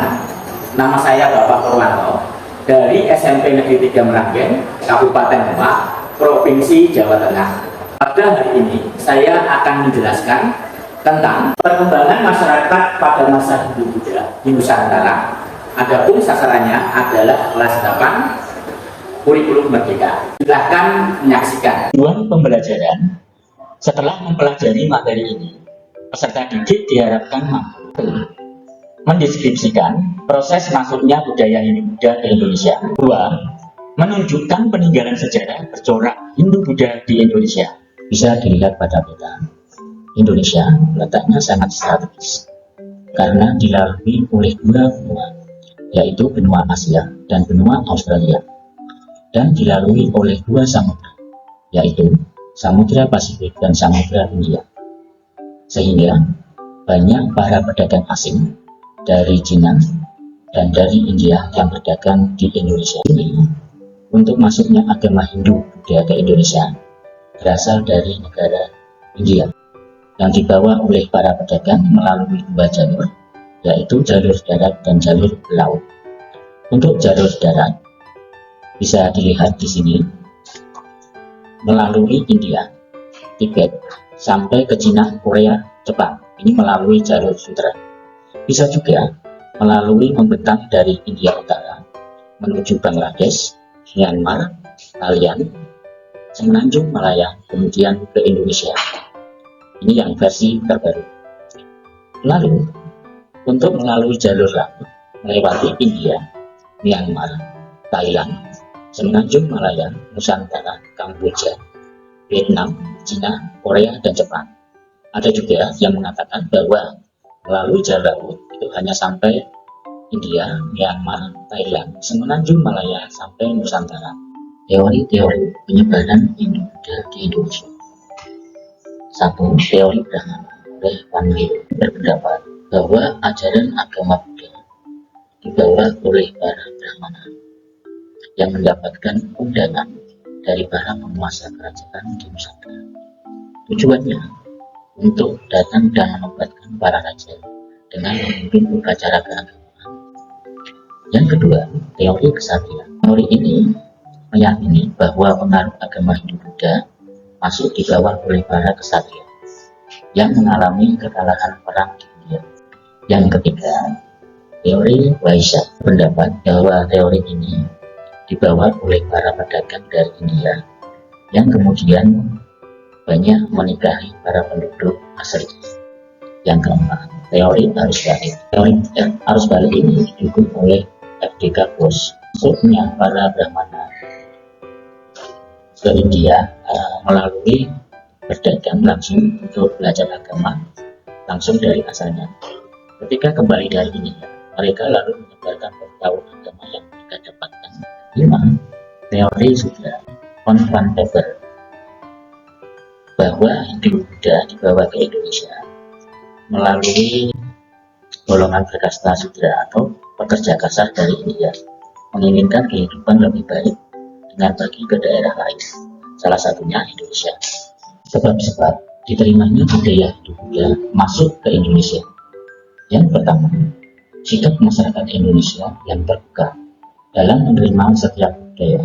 Perkenalkan, nama saya Bapak Purwanto dari SMP Negeri 3 Meranggen, Kabupaten Demak, Provinsi Jawa Tengah. Pada hari ini saya akan menjelaskan tentang perkembangan masyarakat pada masa Hindu-Buddha di Nusantara. Adapun sasarannya adalah kelas 8 kurikulum merdeka. Silahkan menyaksikan. Tujuan pembelajaran. Setelah mempelajari materi ini, peserta didik diharapkan mampu mendeskripsikan proses masuknya budaya Hindu-Buddha ke Indonesia. 2. Menunjukkan peninggalan sejarah bercorak Hindu-Buddha di Indonesia. Bisa dilihat pada peta. Indonesia letaknya sangat strategis karena dilalui oleh dua benua, yaitu benua Asia dan benua Australia, dan dilalui oleh dua samudra, yaitu Samudra Pasifik dan Samudra Hindia. Sehingga banyak para pedagang asing dari Cina dan dari India yang berdagang di Indonesia. Ini untuk masuknya agama Hindu-Buddha ke Indonesia berasal dari negara India yang dibawa oleh para pedagang melalui dua jalur, yaitu jalur darat dan jalur laut. Untuk jalur darat bisa dilihat di sini, melalui India, Tibet, sampai ke Cina, Korea, Jepang. Ini melalui jalur sutra. Bisa juga melalui membentang dari India Utara menuju Bangladesh, Myanmar, Thailand, Semenanjung Malaya, kemudian ke Indonesia. Ini yang versi terbaru. Lalu, untuk melalui jalur laut, melewati India, Myanmar, Thailand, Semenanjung Malaya, Nusantara, Kamboja, Vietnam, Cina, Korea, dan Jepang. Ada juga yang mengatakan bahwa melalui jalur laut itu hanya sampai India, Myanmar, Thailand, Semenanjung Malaya, sampai Nusantara. Teori-teori penyebaran Hindu-Buddha di Indonesia. 1. Teori Brahmana oleh Panggil berpendapat bahwa ajaran agama Buddha dibawa oleh para Brahmana yang mendapatkan undangan dari para penguasa kerajaan di Nusantara. Tujuannya untuk datang dan menobatkan para raja dengan memimpin upacara keagamaan. Yang kedua, teori kesatria. Teori ini meyakini bahwa pengaruh agama Hindu-Buddha masuk di bawah oleh para kesatria yang mengalami kekalahan perang di India. Yang ketiga, teori Vaishya berpendapat bahwa teori ini dibawa oleh para pedagang dari India yang kemudian banyak menikahi para penduduk asli. Yang keempat, teori arus balik. Teori arus balik ini didukung oleh FDK Bose. Masuknya para Brahmana ke India melalui berdagang langsung untuk belajar agama langsung dari asalnya. Ketika kembali dari India, mereka lalu menyebarkan pengetahuan agama yang mereka dapatkan. 5. Teori Sudra von Van Weber bahwa Hindu-Buddha dibawa ke Indonesia melalui golongan berkasta Sudra atau pekerja kasar dari India, menginginkan kehidupan lebih baik dengan pergi ke daerah lain, salah satunya Indonesia. Sebab-sebab diterimanya budaya Hindu-Buddha masuk ke Indonesia. Yang pertama, sikap masyarakat Indonesia yang terbuka dalam menerima setiap budaya.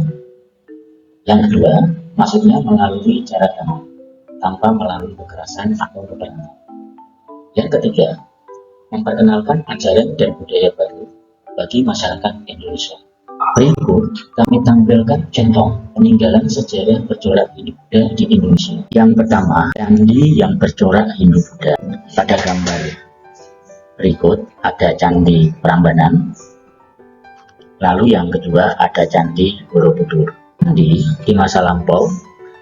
Yang kedua, masuknya melalui cara damai, tanpa melalui kekerasan atau peperangan. Yang ketiga, memperkenalkan ajaran dan budaya baru bagi masyarakat Indonesia. Berikut kami tampilkan contoh peninggalan sejarah bercorak Hindu-Buddha di Indonesia. Yang pertama, candi yang bercorak Hindu-Buddha. Pada gambar berikut ada candi Prambanan. Lalu yang kedua ada candi Borobudur. Candi di masa lampau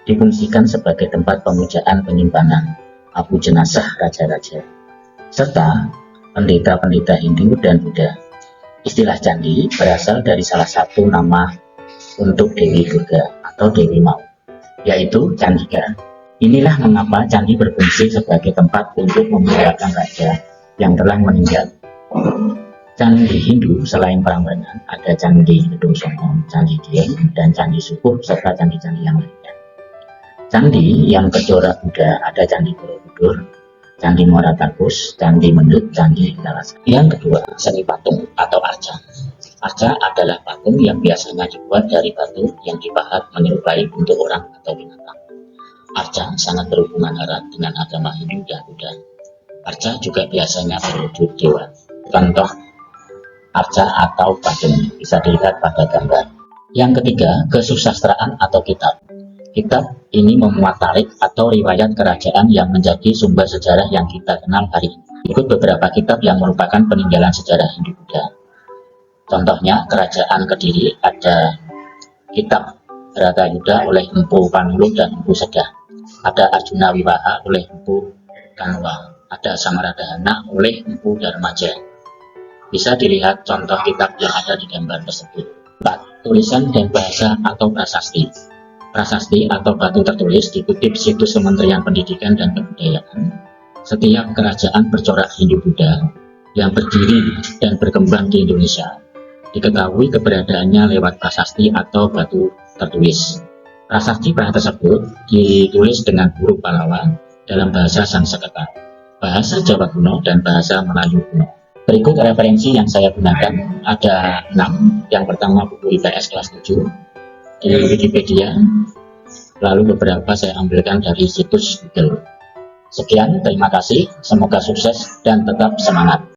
difungsikan sebagai tempat pemujaan penyimpanan abu jenazah raja-raja serta pendeta-pendeta Hindu dan Buddha. Istilah candi berasal dari salah satu nama untuk Dewi Durga atau Dewi Maut, yaitu Candika. Inilah mengapa candi berfungsi sebagai tempat untuk memuliakan raja yang telah meninggal. Candi Hindu selain Prambanan ada Candi Gedung Songo, Candi Dieng, dan Candi Sukup serta candi-candi yang lainnya. Candi yang bercorak Buddha ada Candi Borobudur, Candi Muara Takus, Candi Mendut, Candi Hindarasa. Yang kedua, seni patung atau arca. Arca adalah patung yang biasanya dibuat dari batu yang dipahat menyerupai bentuk orang atau binatang. Arca sangat berhubungan erat dengan agama Hindu dan Buddha. Arca juga biasanya berwujud dewa. Contoh arca atau patung bisa dilihat pada gambar. Yang ketiga, kesusastraan atau kitab. Kitab ini memuat tarikh atau riwayat kerajaan yang menjadi sumber sejarah yang kita kenal hari ini. Berikut beberapa kitab yang merupakan peninggalan sejarah Hindu Buddha. Contohnya, Kerajaan Kediri ada kitab Bharatayuddha oleh Empu Panulu dan Empu Sedah. Ada Arjuna Wiwaha oleh Empu Kanwa. Ada Samaradhana oleh Empu Dharmaja. Bisa dilihat contoh kitab yang ada di gambar tersebut. 4. Tulisan dan bahasa atau prasasti. Prasasti atau batu tertulis dikutip situs Kementerian Pendidikan dan Kebudayaan. Setiap kerajaan bercorak Hindu-Buddha yang berdiri dan berkembang di Indonesia diketahui keberadaannya lewat prasasti atau batu tertulis. Prasasti tersebut ditulis dengan huruf Pallawa dalam bahasa Sanskerta, bahasa Jawa kuno, dan bahasa Melayu kuno. Berikut referensi yang saya gunakan, ada 6. Yang pertama buku IPS kelas 7 di Wikipedia, lalu beberapa saya ambilkan dari situs Google. Sekian, terima kasih, semoga sukses dan tetap semangat.